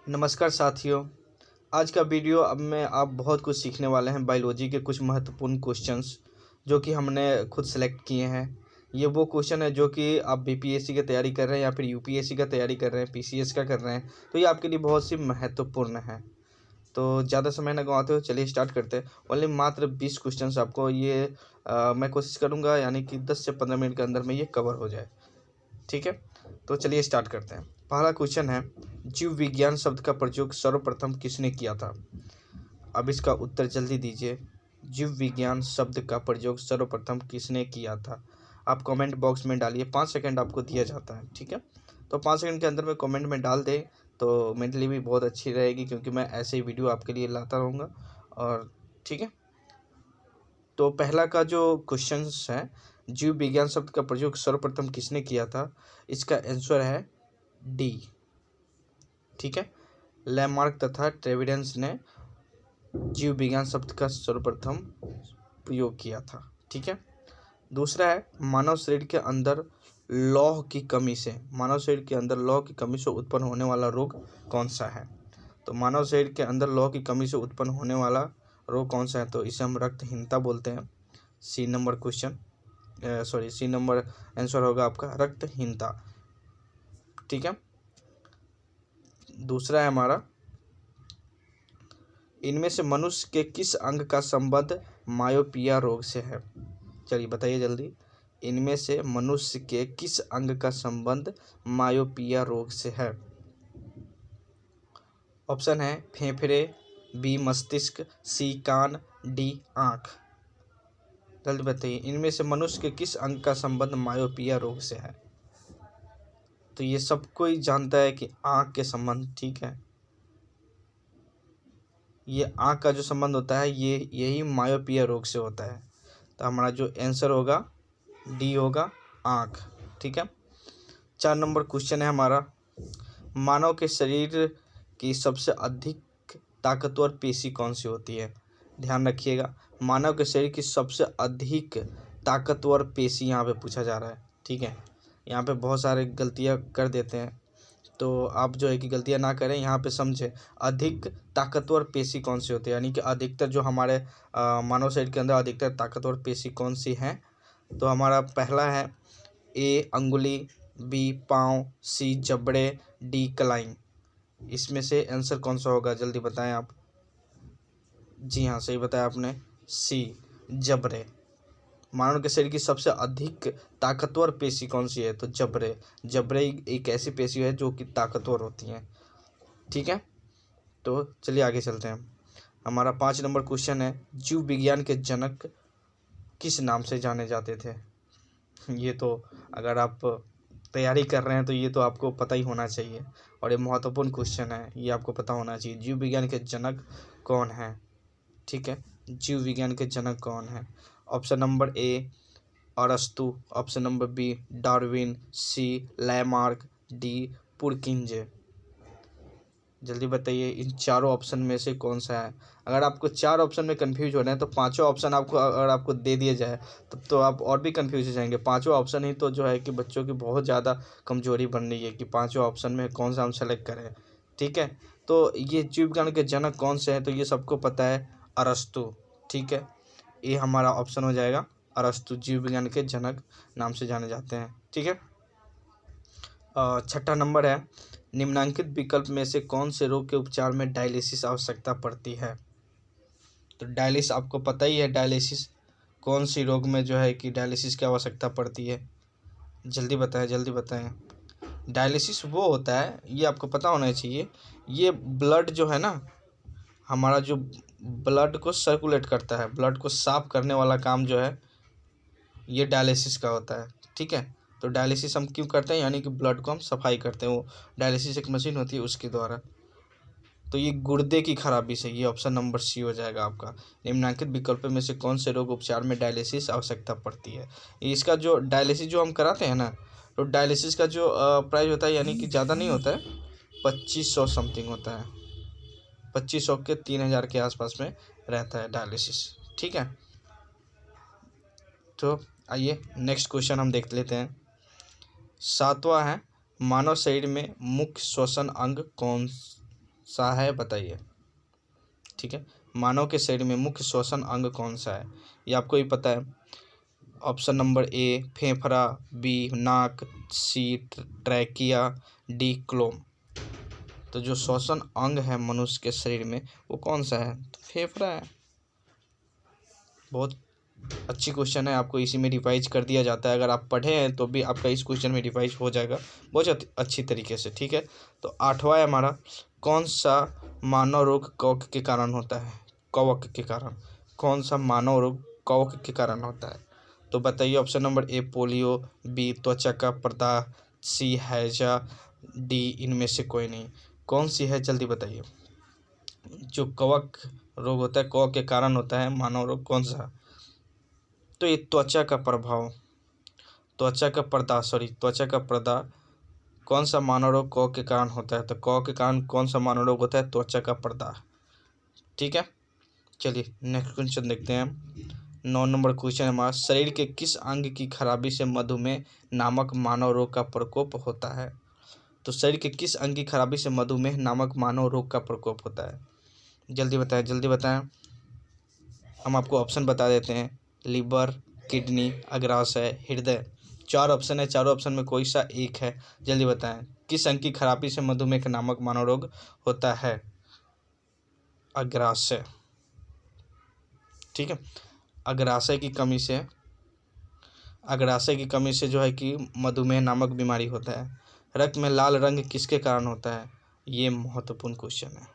नमस्कार साथियों। आज का वीडियो अब में आप बहुत कुछ सीखने वाले हैं बायोलॉजी के कुछ महत्वपूर्ण क्वेश्चंस जो कि हमने खुद सेलेक्ट किए हैं। ये वो क्वेश्चन है जो कि आप बीपीएससी की तैयारी कर रहे हैं या फिर यूपीएससी का तैयारी कर रहे हैं, पीसीएस का कर रहे हैं, तो ये आपके लिए बहुत सी महत्वपूर्ण है। तो ज़्यादा समय न गंवाते हुए चलिए स्टार्ट करते हैं। ओनली मात्र 20 क्वेश्चंस आपको ये मैं कोशिश करूँगा यानी कि 10 से 15 मिनट के अंदर में ये कवर हो जाए। ठीक है, तो चलिए स्टार्ट करते हैं। पहला क्वेश्चन है, जीव विज्ञान शब्द का प्रयोग सर्वप्रथम किसने किया था? अब इसका उत्तर जल्दी दीजिए। जीव विज्ञान शब्द का प्रयोग सर्वप्रथम किसने किया था? आप कमेंट बॉक्स में डालिए, 5 सेकंड आपको दिया जाता है। ठीक है, तो 5 सेकंड के अंदर में कमेंट में डाल दें तो मेरे लिए भी बहुत अच्छी रहेगी, क्योंकि मैं ऐसे ही वीडियो आपके लिए लाता रहूँगा। और ठीक है, तो पहला का जो क्वेश्चन है, जीव विज्ञान शब्द का प्रयोग सर्वप्रथम किसने किया था, इसका आंसर है डी। ठीक है, लैमार्क तथा ट्रेविडेंस ने जीव विज्ञान शब्द का सर्वप्रथम प्रयोग किया था। ठीक है, दूसरा है, मानव शरीर के अंदर लौह की कमी से उत्पन्न होने वाला रोग कौन सा है? तो मानव शरीर के अंदर लौह की कमी से उत्पन्न होने वाला रोग कौन सा है? तो इसे हम रक्तहीनता बोलते हैं। सी नंबर आंसर होगा आपका रक्तहीनता। ठीक है, दूसरा है हमारा, इनमें से मनुष्य के किस अंग का संबंध मायोपिया रोग से है? चलिए बताइए जल्दी। इनमें से मनुष्य के किस अंग का संबंध मायोपिया रोग से है? ऑप्शन है फेफड़े, बी मस्तिष्क, सी कान, डी आँख। जल्दी बताइए, इनमें से मनुष्य के किस अंग का संबंध मायोपिया रोग से है? तो ये सब कोई जानता है कि आँख के संबंध। ठीक है, ये आँख का जो संबंध होता है यही मायोपिया रोग से होता है। तो हमारा जो आंसर होगा डी होगा, आँख। ठीक है, 4 नंबर क्वेश्चन है हमारा, मानव के शरीर की सबसे अधिक ताकतवर पेशी कौन सी होती है? ध्यान रखिएगा, मानव के शरीर की सबसे अधिक ताकतवर पेशी यहाँ पे पूछा जा रहा है। ठीक है, यहाँ पे बहुत सारे गलतियाँ कर देते हैं, तो आप जो है कि गलतियाँ ना करें, यहाँ पे समझे अधिक ताकतवर पेशी कौन सी होती है, यानी कि अधिकतर जो हमारे मानव शरीर के अंदर अधिकतर ताकतवर पेशी कौन सी है? तो हमारा पहला है ए अंगुली, बी पाँव, सी जबड़े, डी कलाई। इसमें से आंसर कौन सा होगा, जल्दी बताएं आप। जी हाँ, सही बताया आपने, सी जबड़े। मानव के शरीर की सबसे अधिक ताकतवर पेशी कौन सी है? तो जबड़े। जबड़े एक ऐसी पेशी है जो कि ताकतवर होती है। ठीक है, तो चलिए आगे चलते हैं। हमारा 5 नंबर क्वेश्चन है, जीव विज्ञान के जनक किस नाम से जाने जाते थे? ये तो अगर आप तैयारी कर रहे हैं तो ये तो आपको पता ही होना चाहिए, और ये महत्वपूर्ण क्वेश्चन है, ये आपको पता होना चाहिए। जीव विज्ञान के जनक कौन है? ठीक है, जीव विज्ञान के जनक कौन है? ऑप्शन नंबर ए अरस्तु, ऑप्शन नंबर बी डार्विन, सी लैमार्क, डी पुरकिंजे। जल्दी बताइए, इन चारों ऑप्शन में से कौन सा है? अगर आपको 4 ऑप्शन में कंफ्यूज हो रहे हैं तो पांचों ऑप्शन आपको अगर आपको दे दिए जाए तो आप और भी कंफ्यूज हो जाएंगे। पांचों ऑप्शन ही तो जो है कि बच्चों की बहुत ज़्यादा कमजोरी बन रही है कि पांचों ऑप्शन में कौन सा हम सेलेक्ट करें। ठीक है, तो ये जीव विज्ञान के जनक कौन से हैं? तो ये सबको पता है, अरस्तु। ठीक है, ये हमारा ऑप्शन हो जाएगा, अरस्तु जीव विज्ञान के जनक नाम से जाने जाते हैं। ठीक है, छठा नंबर है, निम्नलिखित विकल्प में से कौन से रोग के उपचार में डायलिसिस आवश्यकता पड़ती है? तो डायलिसिस आपको पता ही है, डायलिसिस कौन सी रोग में जो है कि डायलिसिस की आवश्यकता पड़ती है? जल्दी बताएं, जल्दी बताएं। डायलिसिस वो होता है, ये आपको पता होना चाहिए, ये ब्लड जो है ना, हमारा जो ब्लड को सर्कुलेट करता है, ब्लड को साफ करने वाला काम जो है ये डायलिसिस का होता है। ठीक है, तो डायलिसिस हम क्यों करते हैं, यानी कि ब्लड को हम सफाई करते हैं, वो डायलिसिस एक मशीन होती है उसके द्वारा। तो ये गुर्दे की खराबी से, ये ऑप्शन नंबर सी हो जाएगा आपका। निम्नलिखित विकल्प में से कौन से रोग उपचार में डायलिसिस आवश्यकता पड़ती है? इसका जो डायलिसिस जो हम कराते हैं ना, तो डायलिसिस का जो प्राइस होता है, यानी कि ज़्यादा नहीं होता है, 2500 समथिंग होता है, 2500 के 3000 के आसपास में रहता है डायलिसिस। ठीक है, तो आइए नेक्स्ट क्वेश्चन हम देख लेते हैं। 7वां है, मानव शरीर में मुख्य श्वसन अंग कौन सा है, बताइए। ठीक है, मानव के शरीर में मुख्य श्वसन अंग कौन सा है, ये आपको ही पता है। ऑप्शन नंबर ए फेफड़ा, बी नाक, सी ट्रैकिया, डी क्लोम। तो जो श्वसन अंग है मनुष्य के शरीर में वो कौन सा है, तो फेफड़ा है। बहुत अच्छी क्वेश्चन है, आपको इसी में रिवाइज कर दिया जाता है। अगर आप पढ़े हैं तो भी आपका इस क्वेश्चन में रिवाइज हो जाएगा बहुत अच्छी तरीके से। ठीक है, तो 8वां है हमारा, कौन सा मानव रोग कवक के कारण होता है, कवक के कारण। कौन सा मानव रोग कवक के कारण होता है, तो बताइए। Option number A polio, B त्वचा का प्रदाह, सी हैजा, डी इनमें से कोई नहीं। कौन सी है, जल्दी बताइए। जो कवक रोग होता है, कवक के कारण होता है मानव रोग, कौन सा। तो ये त्वचा का प्रभाव, त्वचा का प्रदाह कौन सा मानव रोग कवक के कारण होता है, तो कवक के कारण कौन सा मानव रोग होता है, त्वचा का प्रदाह। ठीक है, चलिए नेक्स्ट क्वेश्चन देखते हैं हम। 9 नंबर क्वेश्चन हमारा, शरीर के किस अंग की खराबी से मधुमेह नामक मानव रोग का प्रकोप होता है। तो शरीर के किस अंग की खराबी से मधुमेह नामक मानव रोग का प्रकोप होता है, जल्दी बताएं, जल्दी बताएं। हम आपको ऑप्शन बता देते हैं, लीवर, किडनी, अग्राशय, हृदय। 4 ऑप्शन है, चारों ऑप्शन में कोई सा एक है, जल्दी बताएं। किस अंग की खराबी से मधुमेह नामक मानव रोग होता है, अग्राशय। ठीक है, अग्राशय की कमी से, अग्राशय की कमी से जो है कि मधुमेह नामक बीमारी होता है। रक्त में लाल रंग किसके कारण होता है, ये महत्वपूर्ण क्वेश्चन है।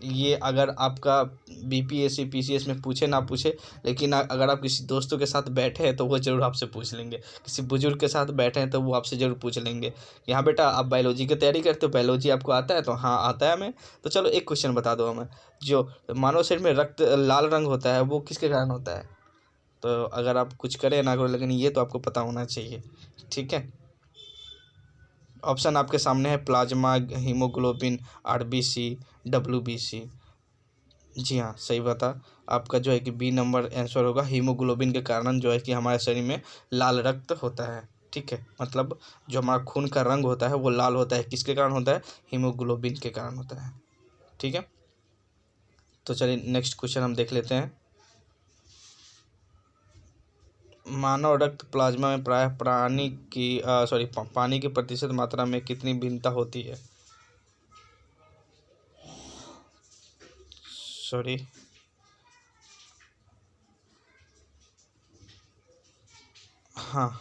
ये अगर आपका बीपीएससी पीसीएस में पूछे ना पूछे, लेकिन अगर आप किसी दोस्तों के साथ बैठे हैं तो वो ज़रूर आपसे पूछ लेंगे, किसी बुजुर्ग के साथ बैठे हैं तो वो आपसे ज़रूर पूछ लेंगे कि हाँ बेटा आप बायोलॉजी की तैयारी करते हो, बायोलॉजी आपको आता है, तो हाँ आता है हमें। तो चलो एक क्वेश्चन बता दो हमें, जो मानव शरीर में रक्त लाल रंग होता है वो किसके कारण होता है। तो अगर आप कुछ करें ना करो, लेकिन ये तो आपको पता होना चाहिए। ठीक है, ऑप्शन आपके सामने है, प्लाज्मा, हीमोग्लोबिन, आरबीसी, डब्ल्यूबीसी। जी हाँ, सही बता। आपका जो है कि बी नंबर आंसर होगा, हीमोग्लोबिन के कारण जो है कि हमारे शरीर में लाल रक्त होता है। ठीक है, मतलब जो हमारा खून का रंग होता है वो लाल होता है, किसके कारण होता है, हीमोग्लोबिन के कारण होता है। ठीक है, तो चलिए नेक्स्ट क्वेश्चन हम देख लेते हैं। मानव रक्त प्लाज्मा में प्रायः पानी की प्रतिशत मात्रा में कितनी भिन्नता होती है। सॉरी, हाँ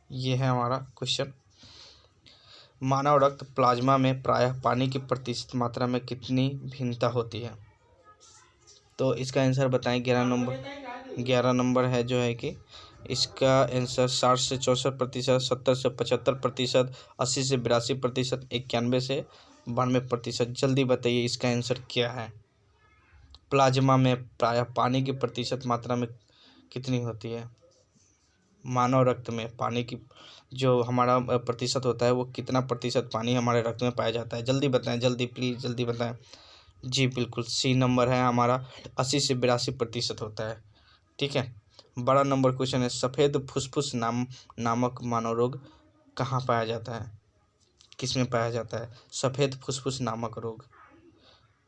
ये है हमारा क्वेश्चन। मानव रक्त प्लाज्मा में प्रायः पानी की प्रतिशत मात्रा में कितनी भिन्नता होती है, तो इसका आंसर बताएं। 11 नंबर है जो है कि इसका आंसर 60 से 64%, 70 से 75%, 80 से 82%, 91 से 92%। जल्दी बताइए इसका आंसर क्या है। प्लाज्मा में प्रायः पानी की प्रतिशत मात्रा में कितनी होती है, मानव रक्त में पानी की जो हमारा प्रतिशत होता है वो कितना प्रतिशत पानी हमारे रक्त में पाया जाता है, जल्दी बताएं, जल्दी प्लीज़ जल्दी बताएं। जी बिल्कुल, सी नंबर है हमारा, 80 से 82% होता है। ठीक है, बड़ा नंबर क्वेश्चन है, सफ़ेद फुसफुस नामक मानव रोग कहाँ पाया जाता है, किस में पाया जाता है सफ़ेद फुसफुस नामक रोग।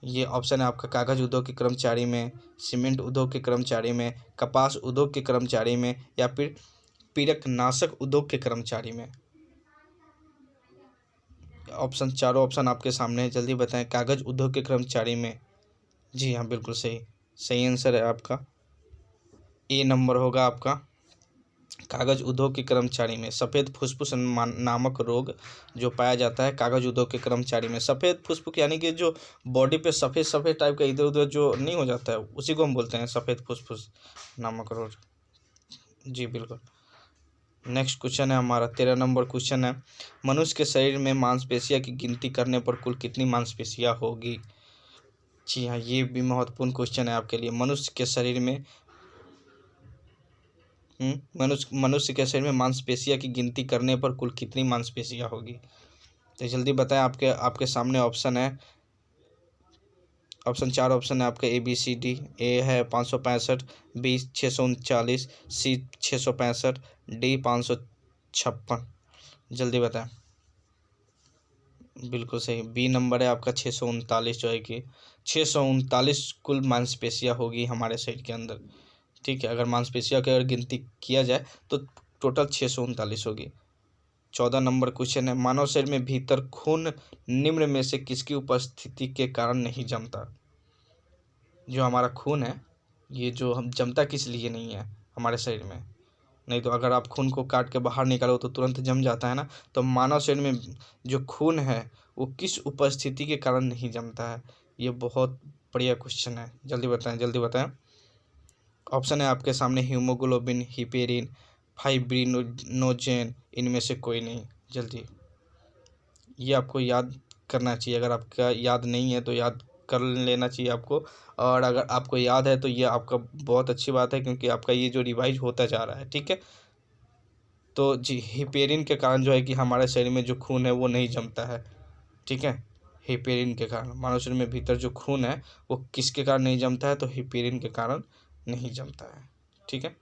ये ऑप्शन है आपका, कागज उद्योग के कर्मचारी में, सीमेंट उद्योग के कर्मचारी में, कपास उद्योग के कर्मचारी में, या फिर पीड़कनाशक उद्योग के कर्मचारी में। ऑप्शन, चारों ऑप्शन आपके सामने है, जल्दी बताएं। कागज उद्योग के कर्मचारी में, जी हाँ बिल्कुल सही, सही आंसर है आपका। ए नंबर होगा आपका, कागज उद्योग के कर्मचारी में सफ़ेद फुसफुस नामक रोग जो पाया जाता है कागज उद्योग के कर्मचारी में। सफ़ेद फुसफुस यानी कि जो बॉडी पे सफ़ेद सफ़ेद टाइप का इधर उधर जो नहीं हो जाता है, उसी को हम बोलते हैं सफ़ेद फुसफुस नामक रोग। जी बिल्कुल। नेक्स्ट क्वेश्चन है हमारा, 13 नंबर क्वेश्चन है, मनुष्य के शरीर में मांसपेशियां की गिनती करने पर कुल कितनी मांसपेशियां होगी। जी हाँ, ये भी महत्वपूर्ण क्वेश्चन है आपके लिए। मनुष्य के शरीर में मनुष्य के शरीर में मांसपेशियां की गिनती करने पर कुल कितनी मांसपेशियां होगी, तो जल्दी बताएं। आपके आपके सामने ऑप्शन है, ऑप्शन 4 ऑप्शन है आपका, ए बी सी डी। ए है 565, बी 639, सी 665, डी 556। जल्दी बताएं। बिल्कुल सही, बी नंबर है आपका 639 जो है कि 639 कुल मांसपेशियाँ होगी हमारे शरीर के अंदर। ठीक है, अगर मांसपेशियों की अगर गिनती किया जाए तो टोटल 639 होगी। 14 नंबर क्वेश्चन है, मानव शरीर में भीतर खून निम्न में से किसकी उपस्थिति के कारण नहीं जमता? जो हमारा खून है, ये जो हम जमता किस लिए नहीं है हमारे शरीर में? नहीं तो अगर आप खून को काट के बाहर निकालो तो तुरंत जम जाता है ना। तो मानव शरीर में जो खून है वो किस उपस्थिति के कारण नहीं जमता है? ये बहुत बढ़िया क्वेश्चन है, जल्दी बताएं जल्दी बताएं। ऑप्शन है आपके सामने, हीमोग्लोबिन, हिपेरिन, फाइब्रिनोजेन, इनमें से कोई नहीं। जल्दी, ये आपको याद करना चाहिए, अगर आपका याद नहीं है तो याद कर लेना चाहिए आपको। और अगर आपको याद है तो ये आपका बहुत अच्छी बात है, क्योंकि आपका ये जो रिवाइज होता जा रहा है। ठीक है, तो जी हिपेरिन के कारण जो है कि हमारे शरीर में जो खून है वो नहीं जमता है। ठीक है, हिपेरिन के कारण मानव शरीर में भीतर जो खून है वो किसके कारण नहीं जमता है? तो हिपेरिन के कारण नहीं जमता है। ठीक है,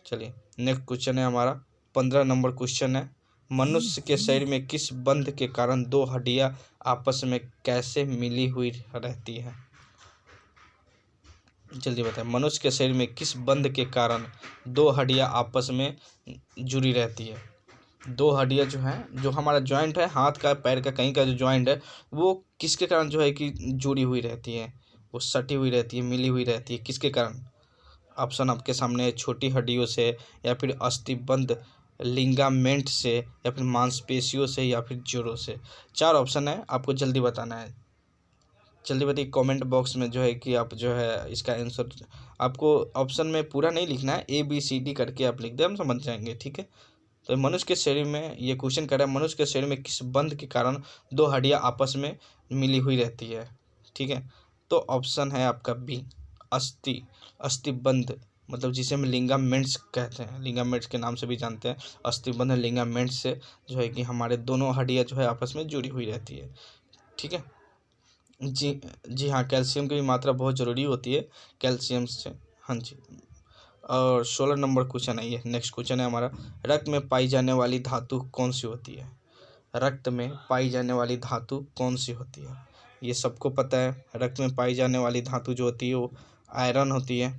चलिए नेक्स्ट क्वेश्चन है हमारा 15 नंबर क्वेश्चन है, मनुष्य के शरीर में किस बंध के कारण दो हड्डियां आपस में कैसे मिली हुई रहती है? जल्दी बताएं, मनुष्य के शरीर में किस बंध के कारण दो हड्डियां आपस में जुड़ी रहती है? दो हड्डियां जो हैं, जो हमारा जॉइंट है, हाथ का पैर का कहीं का जो जॉइंट है, वो किसके कारण जो है कि जुड़ी हुई रहती है, वो सटी हुई रहती है, मिली हुई रहती है, किसके कारण? ऑप्शन आपके सामने है, छोटी हड्डियों से, या फिर अस्थिबंध लिगामेंट से, या फिर मांसपेशियों से, या फिर जोड़ों से। चार ऑप्शन है, आपको जल्दी बताना है। जल्दी बताइए कमेंट बॉक्स में जो है कि आप जो है इसका आंसर, आपको ऑप्शन में पूरा नहीं लिखना है, ABCD करके आप लिख दें, हम समझ जाएंगे। ठीक है, तो मनुष्य के शरीर में ये क्वेश्चन कर रहा है, मनुष्य के शरीर में किस बंध के कारण दो हड्डियां आपस में मिली हुई रहती है? ठीक है, तो ऑप्शन है आपका बी, अस्थिबंध, मतलब जिसे हम लिगामेंट्स कहते हैं, लिगामेंट्स के नाम से भी जानते हैं। अस्थिबंध लिगामेंट्स से जो है कि हमारे दोनों हड्डियां जो है आपस में जुड़ी हुई रहती है। ठीक है, जी जी हाँ, कैल्शियम की भी मात्रा बहुत ज़रूरी होती है, कैल्शियम से। हाँ जी, और 16 नंबर क्वेश्चन है, ये नेक्स्ट क्वेश्चन है हमारा, रक्त में पाई जाने वाली धातु कौन सी होती है? रक्त में पाई जाने वाली धातु कौन सी होती है? ये सबको पता है, रक्त में पाई जाने वाली धातु जो होती है वो आयरन होती है।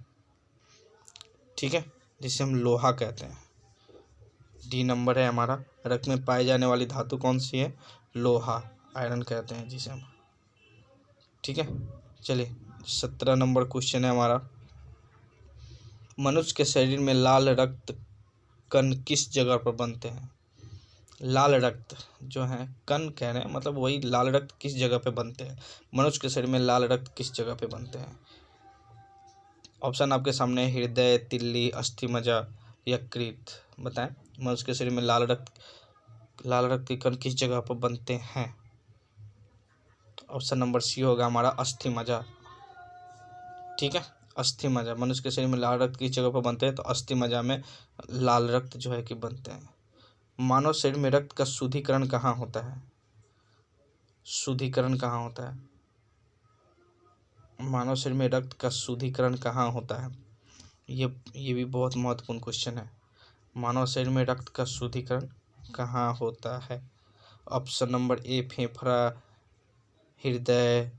ठीक है, जिसे हम लोहा कहते हैं। डी नंबर है हमारा, रक्त में पाई जाने वाली धातु कौन सी है? लोहा, आयरन कहते हैं जिसे हम। ठीक है, चलिए 17 नंबर क्वेश्चन है हमारा, मनुष्य के शरीर में लाल रक्त कण किस जगह पर बनते हैं? लाल रक्त जो है कण कह रहे हैं, मतलब वही लाल रक्त किस जगह पे बनते हैं? मनुष्य के शरीर में लाल रक्त किस जगह पे बनते हैं? ऑप्शन आपके सामने, हृदय, तिल्ली, अस्थिमज्जा, यकृत। बताएं, मनुष्य के शरीर में लाल रक्त के कण किस जगह पर बनते हैं? ऑप्शन नंबर सी होगा हमारा, अस्थिमज्जा। ठीक है, अस्थिमज्जा, मनुष्य के शरीर में लाल रक्त किस जगह पर बनते हैं? तो अस्थिमज्जा में लाल रक्त जो है कि बनते हैं। मानव शरीर में रक्त का शुद्धिकरण कहाँ होता है? शुद्धिकरण कहाँ होता है? मानव शरीर में रक्त का शुद्धिकरण कहाँ होता है? ये भी बहुत महत्वपूर्ण क्वेश्चन है। मानव शरीर में रक्त का शुद्धिकरण कहाँ होता है? ऑप्शन नंबर ए, फेफड़ा, हृदय,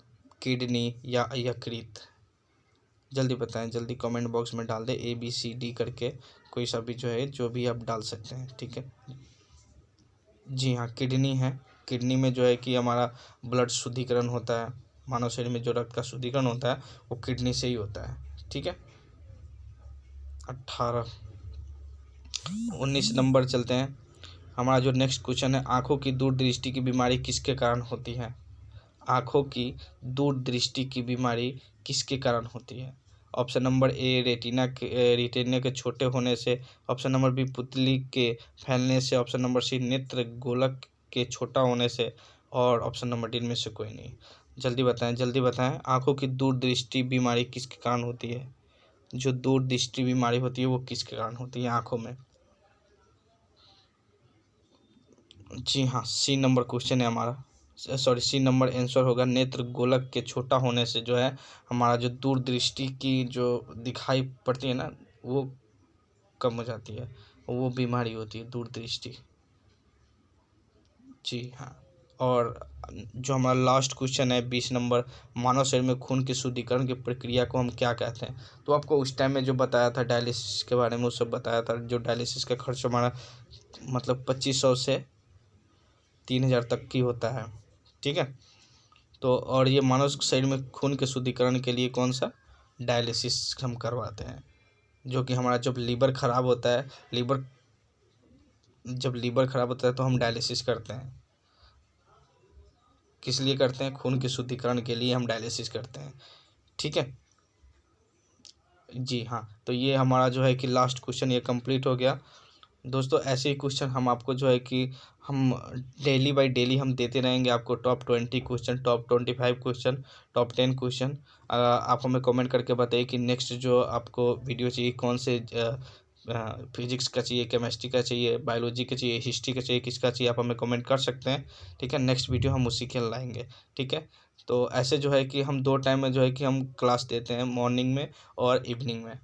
किडनी या यकृत। जल्दी बताएं, जल्दी कमेंट बॉक्स में डाल दें, ABCD करके, कोई सा भी जो है, जो भी आप डाल सकते हैं। ठीक है, जी हाँ, किडनी है। किडनी में जो है कि हमारा ब्लड शुद्धिकरण होता है, मानव शरीर में जो रक्त का शुद्धिकरण होता है वो किडनी से ही होता है। ठीक है, 18 19 नंबर चलते हैं, हमारा जो नेक्स्ट क्वेश्चन है, आँखों की दूरदृष्टि की बीमारी किसके कारण होती है? आँखों की दूरदृष्टि की बीमारी किसके कारण होती है? ऑप्शन नंबर ए, रेटिना के छोटे होने से, ऑप्शन नंबर बी, पुतली के फैलने से, ऑप्शन नंबर सी, नेत्र गोलक के छोटा होने से, और ऑप्शन नंबर डी में से कोई नहीं। जल्दी बताएं जल्दी बताएं, आँखों की दूरदृष्टि बीमारी किसके कारण होती है? जो दूरदृष्टि बीमारी होती है वो किसके कारण होती है आँखों में? जी हाँ, सी नंबर क्वेश्चन है हमारा, सॉरी सी नंबर आंसर होगा, नेत्र गोलक के छोटा होने से जो है हमारा जो दूरदृष्टि की जो दिखाई पड़ती है ना, वो कम हो जाती है, वो बीमारी होती है दूरदृष्टि। जी हाँ, और जो हमारा लास्ट क्वेश्चन है 20 नंबर, मानव शरीर में खून की शुद्धिकरण की प्रक्रिया को हम क्या कहते हैं। तो आपको उस टाइम में जो बताया था डायलिसिस के बारे में, वो सब बताया था। जो डायलिसिस का खर्च हमारा मतलब 2500 से 3000 तक की होता है, ठीक है। तो और ये मानव शरीर में खून के शुद्धिकरण के लिए कौन सा डायलिसिस हम करवाते हैं, जो कि हमारा जब लीवर ख़राब होता है, जब लीवर ख़राब होता है तो हम डायलिसिस करते हैं। किस लिए करते हैं? खून के शुद्धिकरण के लिए हम डायलिसिस करते हैं, ठीक है जी। हाँ, तो ये हमारा जो है कि लास्ट क्वेश्चन ये कंप्लीट हो गया दोस्तों। ऐसे ही क्वेश्चन हम आपको जो है कि हम डेली बाय डेली हम देते रहेंगे आपको। Top 20 question, top 25 question, top 10 question. आप हमें कमेंट करके बताइए कि नेक्स्ट जो आपको वीडियो चाहिए, कौन से फिजिक्स का चाहिए, केमिस्ट्री का चाहिए, बायोलॉजी का चाहिए, हिस्ट्री का चाहिए, किसका चाहिए, आप हमें कमेंट कर सकते हैं, ठीक है। नेक्स्ट वीडियो हम उसी के लाएंगे, ठीक है। तो ऐसे जो है कि हम 2 टाइम में जो है कि हम क्लास देते हैं, मॉर्निंग में और इवनिंग में।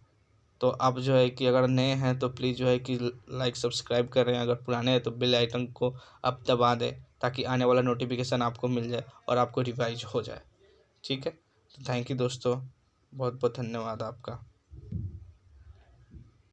तो आप जो है कि अगर नए हैं तो प्लीज़ जो है कि लाइक सब्सक्राइब करें, अगर पुराने हैं तो बेल आइकन को आप दबा दें, ताकि आने वाला नोटिफिकेशन आपको मिल जाए और आपको रिवाइज हो जाए, ठीक है। तो थैंक यू दोस्तों, बहुत बहुत धन्यवाद आपका।